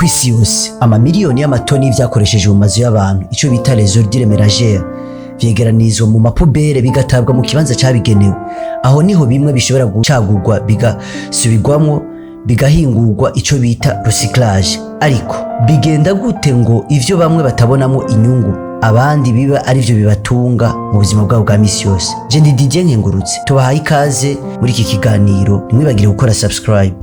kw'isi yose amamiliyoni y'amatoni y'ivyakoresheje mu mazu y'abantu ico bita les ordures ménagères vyegeranizwa mu mapubere bigatabwa mu kibanza cabigenewe. Aho niho bimwe bishobora gucagurwa bigasubirwamwo bigahingurwa ico bita recyclage. Ariko bigenda gute ngo ivyo bamwe batabonamo inyungu abandi biba arivyo bibatunga mu buzima bwabo bwa misi yose? Je ndi Didier Nkengurutse, tubahaye ikaze muri iki kiganiro. Ntimwibagire gukora subscribe.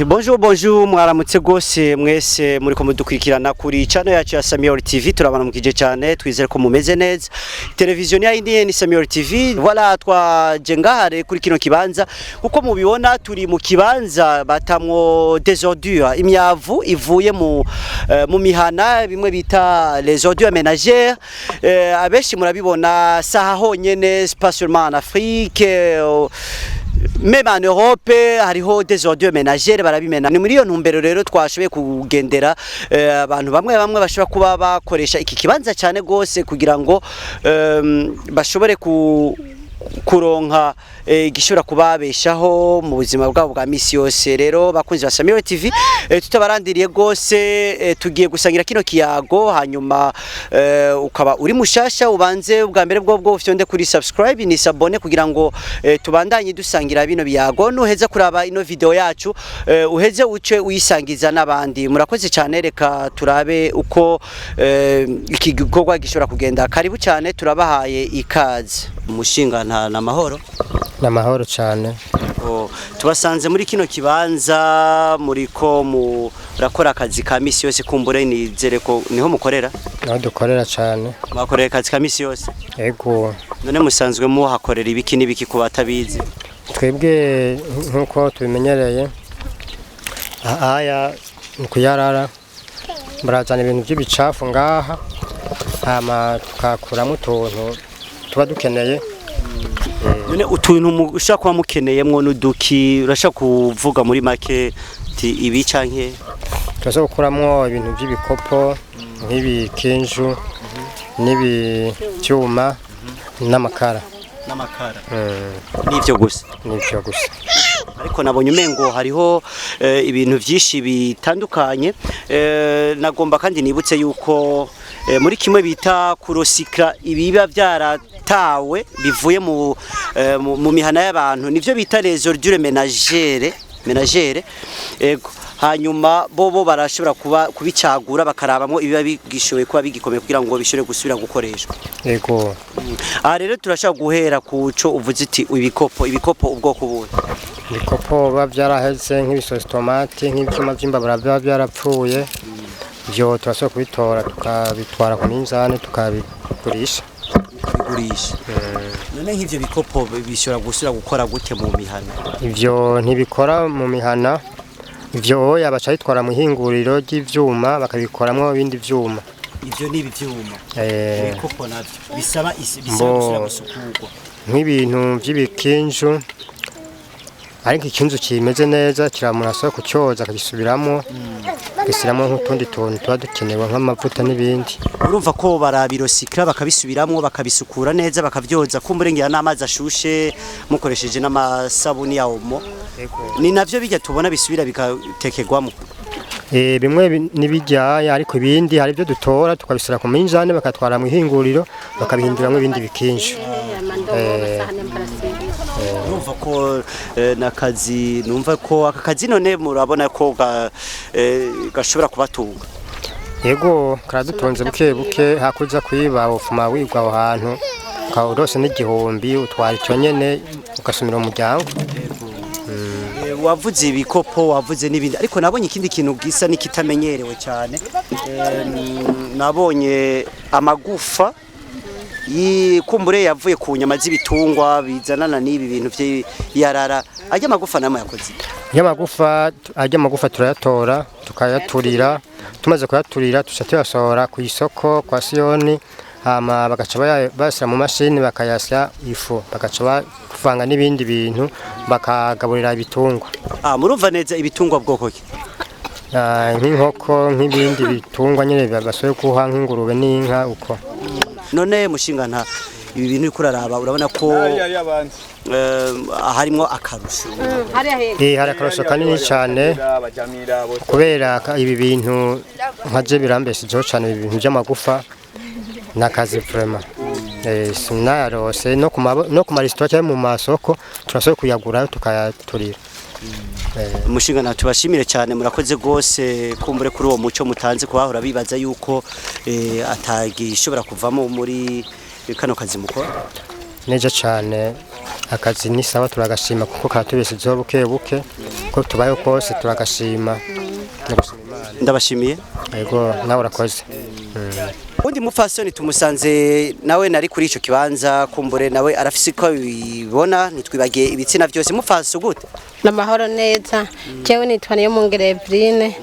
Bonjour mwaramutse gose mwese muriko mudukurikirana kuri channel yacu ya Samuel TV. Turabana mukije cyane, twizere ko mumeze neza. Televiziyo ya Indiye ni Samuel TV. Voilà, twaje ngahare kuri kino kibanza uko mubibona turi mu kibanza batamwo des ordures, imyavu ivuye mu mihana bimwe bita les ordures ménagères. Abeshi murabibona saha honyene, pas seulement en Afrique, même en Europe hariho des ordures ménagères barabimena. Ni muri iyo ntumbero rero twashoboye kugendera abantu bamwe bashobora kuba bakoresha iki kibanza cyane gose kugira ngo bashobore kuronka gishobora kubabeshaho mu buzima bwabo bwa misi yose. Rero bakunzi ba Samuel TV, tutabarandiriye gose tugiye gusangira kino kiyago, hanyuma ukaba uri mushasha ubanze ubwa mbere bwo ufyonde kuri subscribe ni sabone kugira ngo tubandanye dusangira bino biyago. Nuheza kuraba ino video yacu uheze uce uyisangiza n'abandi. Murakoze cyane, reka turabe uko iki gikorwa gishobora kugenda. Karibu cyane, turabahaye ikaze. Umushinga na mahoro namahoro cyane. Tubasanze muri kino kibanza muriko murakora akazi ka misi yose, kumbure nizere ko niho mukorera? Naho dukorera cyane. Bakorera akazi ka misi yose? Yego. None musanzwe muhakorera ibiki n'ibiki ku batabizi? Twebwe nkuko tubimenyereye aya kuyarara barazana ibintu by'ibicafu ngaha, hama tukakuramo utuntu tuba dukeneye. None utuntu ushaka kuba mukeneyemwo n'uduki urashaka kuvuga muri make ibi canke? Turashaka gukuramo ibintu by'ibikopo nk'ibikinju n'ibyuma n'amakara. Nivyo gusa? Nivyo gusa. Ariko nabonye umengo hariho ibintu vyinshi bitandukanye. Nagomba kandi nibutse yuko muri kimwe bita kurosikra ibiba byaratawe bivuye mu mihana y'abantu, nivyo bita les ordures ménagères. Ego, hanyuma bobo barashobora kubicagura bakarabamwo ibiba bigishoboye kuba bigikomeye kugira ngo bishobore gusubira gukoreshwa. Ego. Rero turashaka guhera kuco uvuze iti ibikopo ubwoko buhe? Ibikopo bavyaraheze nk'ibisosi tomate, nk'ibyuma by'imbabura biba byarapfuye. Byo turashobora kubitora tukabitwara ku minzani tukabigurisha. None nk'ivyo bikopo bishobora gusubira gukora gute mu mihana? Ivyo ntibikora mu mihana, ivyo yabaca bitwara mu hinguriro ry'ivyuma bakabikoramwo ibindi vyuma. Ivyo ni ivyuma? Ibikopo navyo bisaba gusubira gusukurwa nk'ibintu by'ibikinju. Ariko ikinzu kimeze neza kiramurasaba kucyoza akagisubiramo gisiramo nk'utundi tuntu tuba dukenewe nk'amavuta n'ibindi. Urumva ko barabirosikra bakabisubiramwo bakabisukura neza bakavyoza kumburengera n'amazi ashushe mukoresheje n'amasabuni ya omo? Ni navyo bijya tubona bisubira bikatekerwamo? Bimwe nibijyaya, ariko ibindi hari byo dutora tukabisura ku minjane bakatwara mu ihinguriro bakabihinduramwo ibindi bikinju. Numva ko nakazi, numva ko aka kazi none murabona ko gashobora kubatunga? Yego, karadutonze buke buke. Hakuza kwiba ufuma wigwa aho hantu ukawurose n'igihumbi utwara icyo nyene ugasumira umuryango. Wavuze ibikopo, wavuze n'ibindi, ariko nabonye ikindi kintu gisa nikitamenyerewe cyane. Nabonye amagufa kumbure yavuye ku nyama z'ibitungwa bizanana n'ibi bintu by'iyarara. Ajya magufa namwe yakoze? Ajya magufa turayatora tukayaturira, tumaze kuyaturira tuyasora ku isoko kwa Siyoni, hama bagaca basira mu mashini bakayasya ifu, bagaca bavanga n'ibindi bintu bakagaburira ibitungwa. Murumva neza ibitungwa bwoko ki? Nk'inkoko nk'ibindi bitungwa nyene basoye kuha nk'ingurube n'inka uko. None mushinga nta ibi bintu uriko uraraba urabona ko harimo akarusho. hari akarusho kanini cyane kubera ibi bintu nkaje birambeshejeho cyane ibi bintu by'amagufa n'akazi vraiment sinarose no ku maresitora cyangwa mu masoko turashoboye kuyagura tukayaturira. Umushinga na tubashimire cyane murakoze gose kumbure kuri uwo muco mutanze kubahora bibaza yuko atagishobora kuvamo muri kano kazi mukora neza cyane. Akazi ni sawa turagashima kuko katubeshejeho buke buke ko tubayo kose turagashima. Ndabashimiye. Yego nawe urakoze. Undi mufasoni tumusanze nawe nari kuri ico kibanza kumbure nawe arafise ko bibona nitwibagiye ibitsina byose mufaso gute namahoro neza jewe nitwa niyo mungere Evrine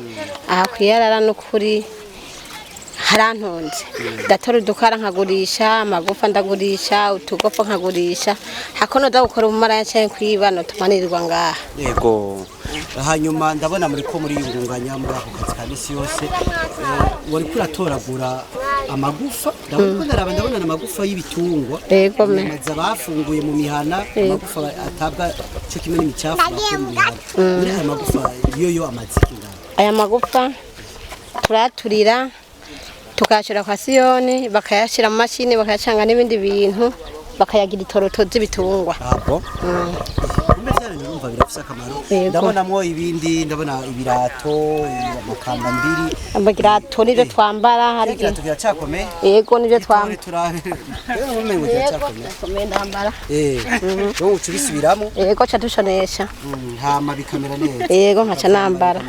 aha kwiyarara n'ukuri harantonze ndatora udukara nkagurisha amagufa ndagurisha utugopfo nkagurisha hakono da gukora umumara yacaye kwibano tumanirwa ngaha. Yego hanyuma ndabona muri ko muri yungunganya muri ako kazi kabisi yose wari kuratoragura amagufa ndabona amagufa y'ibitungwa. Yego me maza bafunguye mu mihana amagufa atabwa cyo kimwe n'imicafu muri aya magufa yo amaziki ngaha. Aya magufa turaturira tukashira kwa Siyoni bakayashira mu mashini bakayacanga n'ibindi bintu bakayagira itoroto z'ibitungwa. Abo umeze numva birafisa akamaro. Ndabona mwo ibindi ndabona ibirato amakamba mbiri amagirato nivyo twambara hari ibirato biracakomeye. Yego nivyo twambara umengo biracakomeye ndambara yo ucubisubiramo. Yego cha dushonesha hama bikamera neza. Yego nkaca nambara.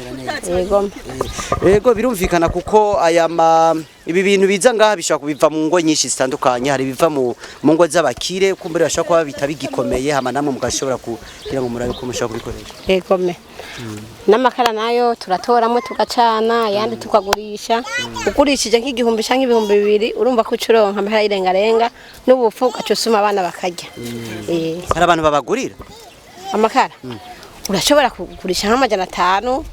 Yego birumvikana kuko ibi bintu biza ngaha bishaka kubiva mu ngo nyinshi zitandukanye. Hari biva mu ngo z'abakire kumbere bashaka kuba bitabigikomeye hama namwe mugashobora kugira ngo murabe ko mushaka kubikoresha. Yego me n'amakara nayo turatoramo tugacana yandi tukagurisha ugurishije nk'igihumbi canke ibihumbi 2 urumva ko ucuronka amahera irengarenga n'ubupfu gacusuma abana bakarya. Hari abantu babagurira amakara urashobora kugurisha nk'amajana 5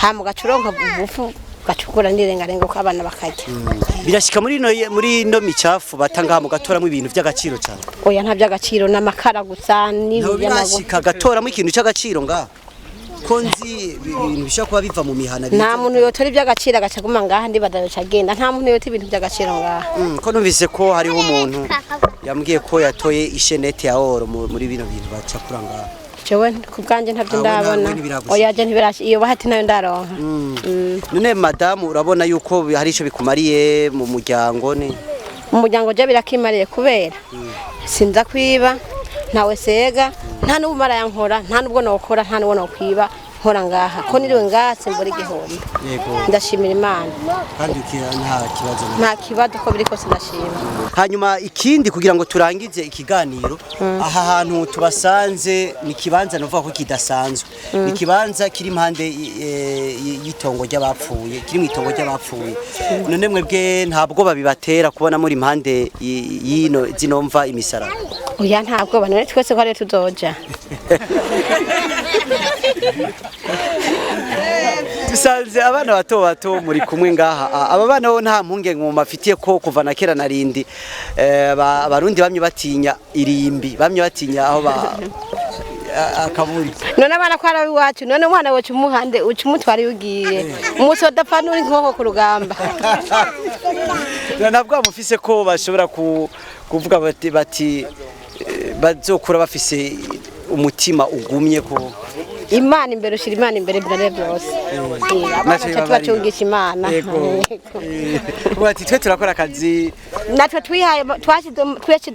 hama gacuronka ubupfu gacukura n'irengarenga ko abana bakarya. Birashika muri no micafu batanga mu gatoramo ibintu by'agaciro cyane. Oya nta by'agaciro n'amakara gusa n'ibirashika gatoramo ikintu cy'agaciro ngaha konzi ibintu bishaka kuba biva mu mihana. Nta muntu yotora iby'agaciro agacaguma ngaha ndi badayoca agenda nta muntu yota ibintu by'agaciro ngaha. Ko numvise ko hariho umuntu yambwiye ko yatoye ishenete ya oro muri bino bintu bacakura ngaha. Jewe kubwanje ntavyo ndabona. Oya je ntibirashi iyo bahati nayo ndaronka. None madamu urabona yuko hari ico bikumariye mu muryango ni umuryango je birakimariye kubera sinza kwiba ntawe sega nta n'ubumara yankora nta n'ubwo nokora nta n'ubwo nokwiba nkora ngaha ko niriwe ngaha simbura igihombo. Ndashimira Imana kandi nta kibazo ko biriko sinashima. Hanyuma ikindi kugira ngo turangize ikiganiro aha hantu tubasanze ni kibanza novuga ko kidasanzwe. Ni kibanza kiri impande y'itongo ry'abapfuye kiri mu itongo ry'abapfuye. None mwebwe ntabwo babibatera kubona muri impande yino zinomva imisaraba. Oya ntabwo banone twese ko ari tuzoja. Dusanze abana bato muri kumwe ngaha. Aba bana bo nta mpunge ngo mafitiye ko kuva na kera narindi abarundi bamye batinya irimbi bamye batinya aho akaburi. None abana ko arabi wacu none umwana wacu umuhande ucumutwari ugiye umusoda panuri nkoko ku rugamba. Nabwo amufise ko bashobora kuvuga bati bazokura bafise umutima ugumye ko Imana imbere ushira Imana imbere birare byose. Bacungisha Imana. Bati twe turakora akazi natwe twihaye twashyize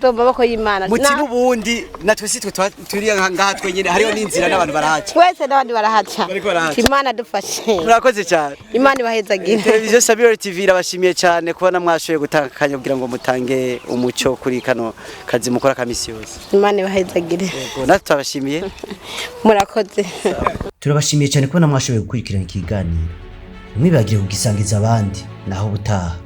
mu maboko y'Imana. Muti n'ubundi natwe sitwe turi ngaha twenyene hariho n'inzira n'abantu barahaca. Twese n'abandi barahaca. Imana dufashe. Murakoze cyane. Imana ibahezagire. Televiziyo Sabior TV irabashimiye cyane kubona mwashoye gutanga akanya kugira ngo mutange umuco kuri kano kazi mukora kamisi yose. Imana ibahezagire. Yego natwe turabashimiye. Murakoze. Turabashimiye cyane kubona mwashoboye gukurikirana ikiganiro. Mwibagire kugisangiza abandi naho butaha.